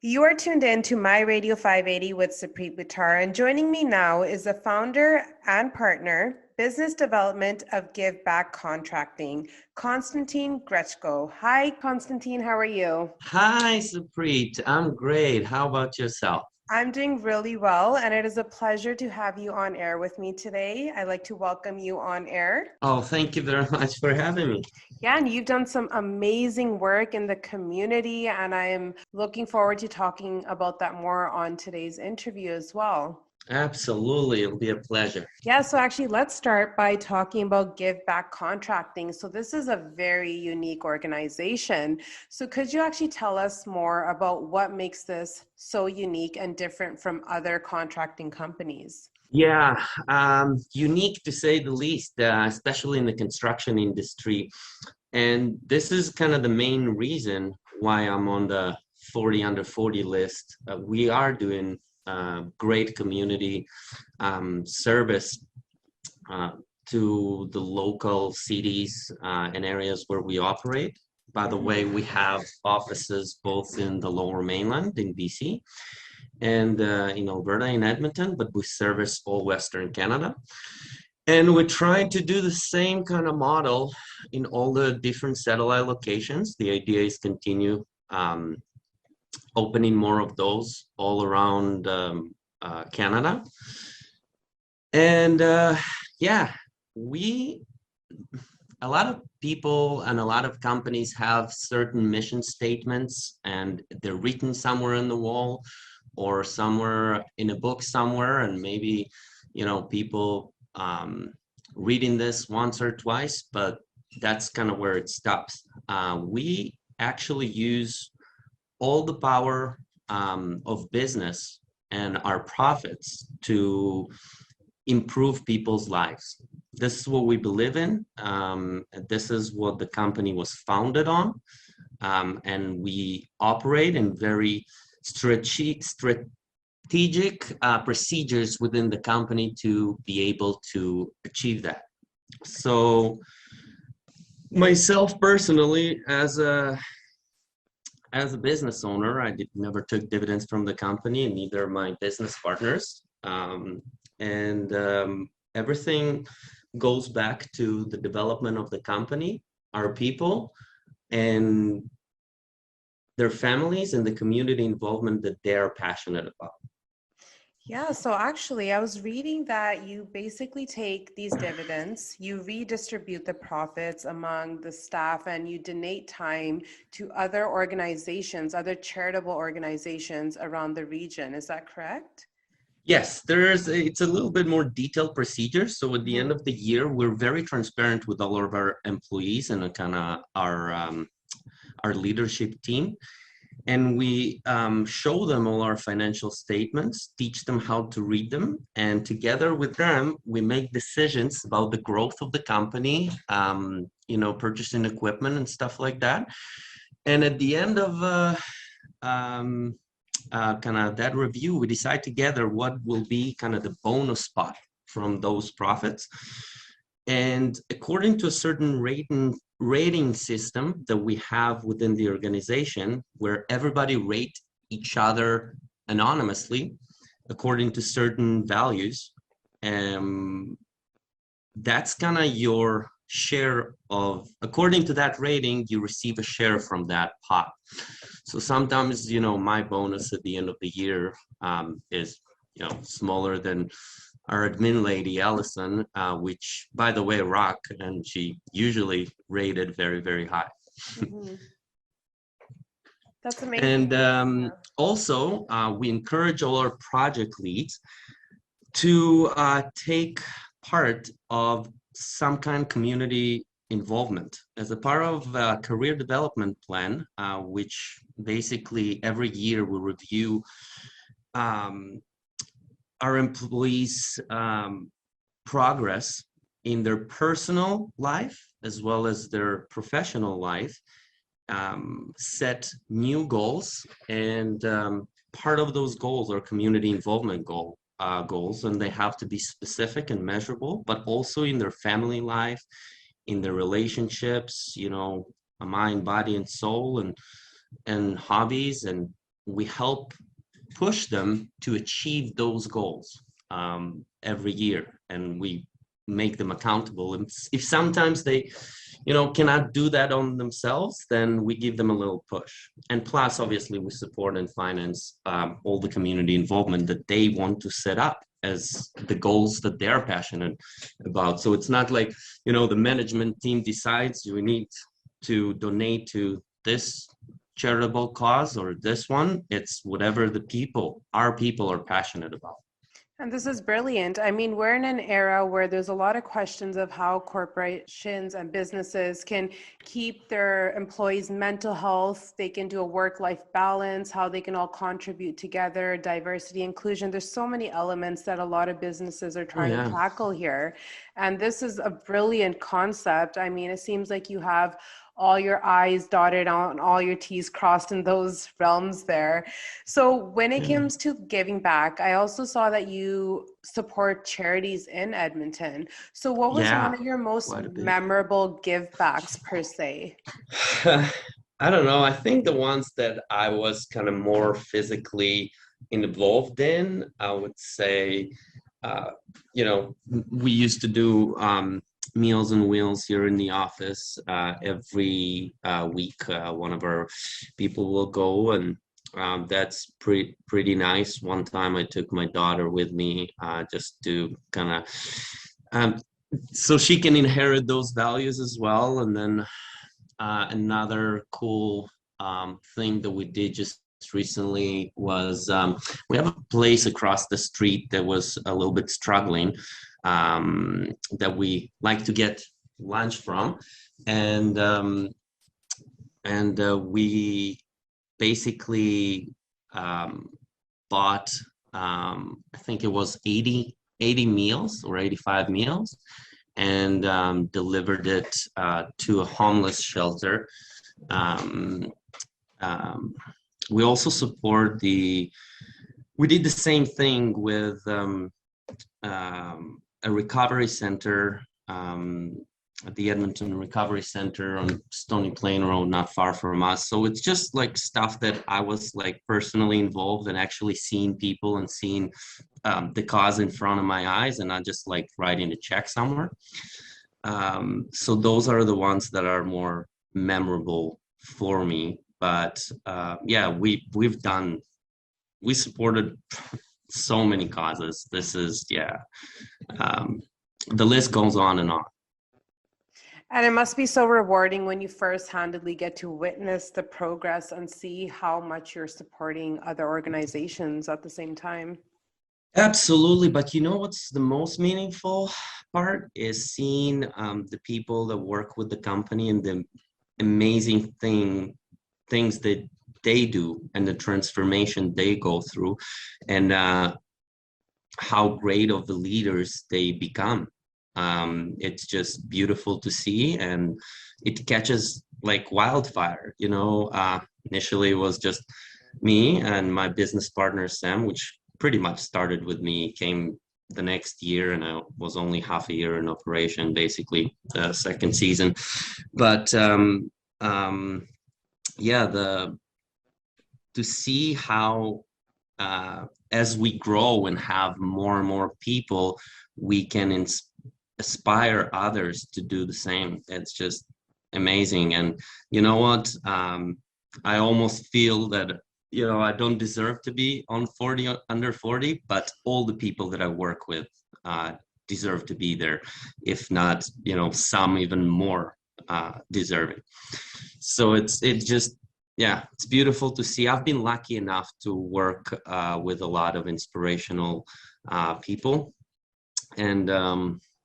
You are tuned in to My Radio 580 with Sapreet Buttar, and joining me now is the founder and partner, business development of Give Back Contracting, Constantine Grechko. Hi, Constantine, how are you? Hi, Sapreet. I'm great. How about yourself? I'm doing really well, and it is a pleasure to have you on air with me today. I'd like to welcome you on air. Oh, thank you very much for having me. Yeah, and you've done some amazing work in the community, and I am looking forward to talking about that more on today's interview as well. Absolutely. It'll be a pleasure. Yeah, so actually, let's start by talking about Give Back Contracting. So, this is a very unique organization. So, could you actually tell us more about what makes this so unique and different from other contracting companies? Yeah, unique to say the least, especially in the construction industry. And this is kind of the main reason why I'm on the 40 under 40 list. We are doing great community service uh, to the local cities and areas where we operate. By the way, we have offices both in the Lower Mainland in BC and in Alberta in Edmonton, but we service all Western Canada. And we're trying to do the same kind of model in all the different satellite locations. The idea is continue um, opening more of those all around Canada. And yeah, we a lot of people and a lot of companies have certain mission statements and they're written somewhere on the wall or somewhere in a book somewhere, and maybe people reading this once or twice, but that's kind of where it stops. We actually use all the power of business and our profits to improve people's lives. This is what we believe in. This is what the company was founded on. And we operate in very strategic procedures within the company to be able to achieve that. So myself personally, as a business owner, never took dividends from the company, and neither my business partners. And everything goes back to the development of the company, our people, and their families, and the community involvement that they're passionate about. Yeah, so actually, I was reading that you basically take these dividends, you redistribute the profits among the staff, and you donate time to other organizations, other charitable organizations around the region. Is that correct? Yes, it's a little bit more detailed procedure. So at the end of the year, we're very transparent with all of our employees and kind of our leadership team. And we show them all our financial statements, teach them how to read them, and together with them, we make decisions about the growth of the company, purchasing equipment and stuff like that. And at the end of kind of that review, we decide together what will be kind of the bonus spot from those profits. And according to a certain rating system that we have within the organization, where everybody rate each other anonymously according to certain values, that's kind of your share of, according to that rating, you receive a share from that pot. So sometimes, my bonus at the end of the year is, smaller than our admin lady, Allison, which, by the way, rock, and she usually rated very, very high. Mm-hmm. That's amazing. And also, we encourage all our project leads to take part of some kind of community involvement as a part of a career development plan, which basically every year we review our employees' progress in their personal life as well as their professional life, set new goals, and part of those goals are community involvement goals, and they have to be specific and measurable, but also in their family life, in their relationships, mind, body, and soul, and hobbies, and we help push them to achieve those goals every year, and we make them accountable. And if sometimes they, cannot do that on themselves, then we give them a little push. And plus, obviously, we support and finance all the community involvement that they want to set up as the goals that they're passionate about. So it's not like, the management team decides you need to donate to this charitable cause or this one. It's whatever our people are passionate about. And this is brilliant. I mean, we're in an era where there's a lot of questions of how corporations and businesses can keep their employees' mental health, they can do a work-life balance, how they can all contribute together, diversity, inclusion. There's so many elements that a lot of businesses are trying to tackle here. And this is a brilliant concept. I mean, it seems like you have all your I's dotted on, all your T's crossed in those realms there. So when it comes to giving back, I also saw that you support charities in Edmonton. So what was one of your most memorable give backs per se? I don't know. I think the ones that I was kind of more physically involved in, I would say, we used to do Meals on Wheels here in the office. Every week, one of our people will go, and that's pretty nice. One time I took my daughter with me just to kind of so she can inherit those values as well. And then another cool thing that we did just recently was we have a place across the street that was a little bit struggling, that we like to get lunch from, and we basically bought I think it was 80 meals or 85 meals, and delivered it to a homeless shelter. We also support we did the same thing with a recovery center at the Edmonton Recovery Center on Stony Plain Road, not far from us. So it's just like stuff that I was like personally involved in, actually seeing people and seeing the cause in front of my eyes, and not just like writing a check somewhere. So those are the ones that are more memorable for me. But we supported so many causes. This is, the list goes on and on. And it must be so rewarding when you first-handedly get to witness the progress and see how much you're supporting other organizations at the same time. Absolutely. But what's the most meaningful part is seeing the people that work with the company and the amazing things that they do and the transformation they go through, and how great of the leaders they become. It's just beautiful to see, and it catches like wildfire. Initially it was just me and my business partner Sam, which pretty much started with me, came the next year, and I was only half a year in operation, basically the second season. But to see how as we grow and have more and more people, we can aspire others to do the same. It's just amazing. And you know what? I almost feel that, I don't deserve to be under 40, but all the people that I work with deserve to be there. If not, some even more deserving. So it's just, it's beautiful to see. I've been lucky enough to work with a lot of inspirational people, and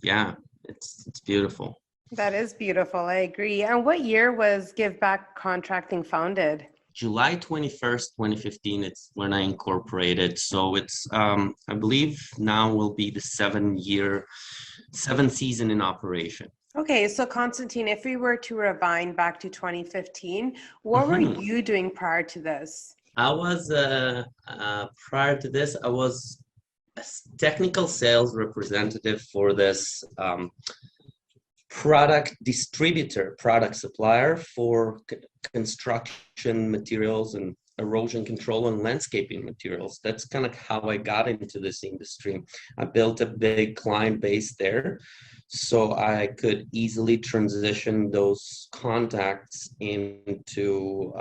it's beautiful. That is beautiful. I agree. And what year was Give Back Contracting founded? July 21st, 2015, it's when I incorporated. So it's, I believe now will be the seventh season in operation. Okay, so Constantine, if we were to rewind back to 2015, what were you doing prior to this? I was, prior to this, I was a technical sales representative for this product distributor, product supplier for construction materials and erosion control and landscaping materials. That's kind of how I got into this industry. I built a big client base there, so I could easily transition those contacts into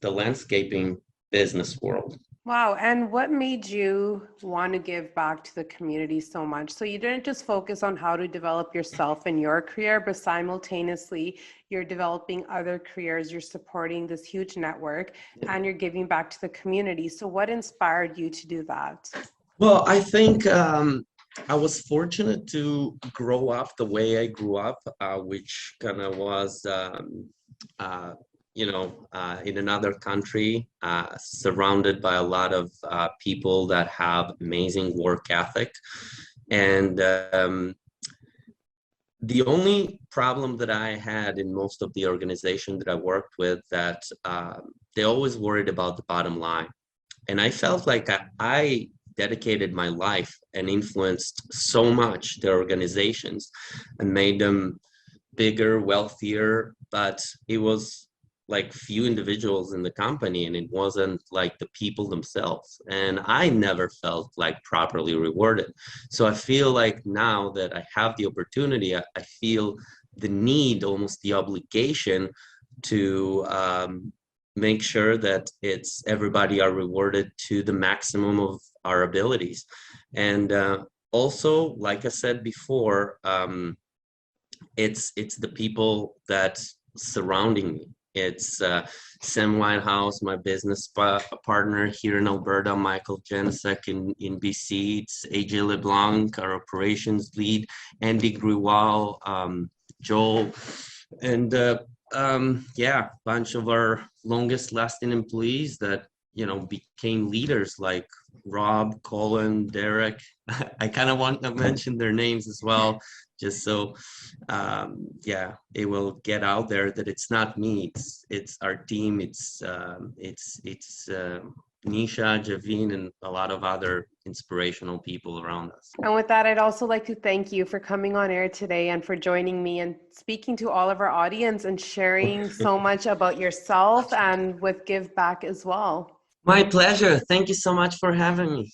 the landscaping business world. Wow. And what made you want to give back to the community so much? So you didn't just focus on how to develop yourself and your career, but simultaneously you're developing other careers, you're supporting this huge network, and you're giving back to the community. So what inspired you to do that? Well, I think I was fortunate to grow up the way I grew up, which kind of was, uh, in another country, surrounded by a lot of people that have amazing work ethic. And the only problem that I had in most of the organization that I worked with, that they always worried about the bottom line. And I felt like I dedicated my life and influenced so much their organizations and made them bigger, wealthier, but it was like few individuals in the company, and it wasn't like the people themselves. And I never felt like properly rewarded. So I feel like now that I have the opportunity, I feel the need, almost the obligation to make sure that it's everybody are rewarded to the maximum of our abilities. And also, like I said before, it's the people that surrounding me. It's Sam Winehouse, my business partner here in Alberta, Michael Jensek in BC. It's AJ LeBlanc, our operations lead, Andy Gruwal, Joel, and yeah, bunch of our longest lasting employees that, became leaders, like Rob, Colin, Derek. I kind of want to mention their names as well, just so yeah, it will get out there that it's not me, it's our team, it's Nisha, Javine, and a lot of other inspirational people around us. And with that, I'd also like to thank you for coming on air today and for joining me and speaking to all of our audience and sharing so much about yourself and with Give Back as well. My pleasure. Thank you so much for having me.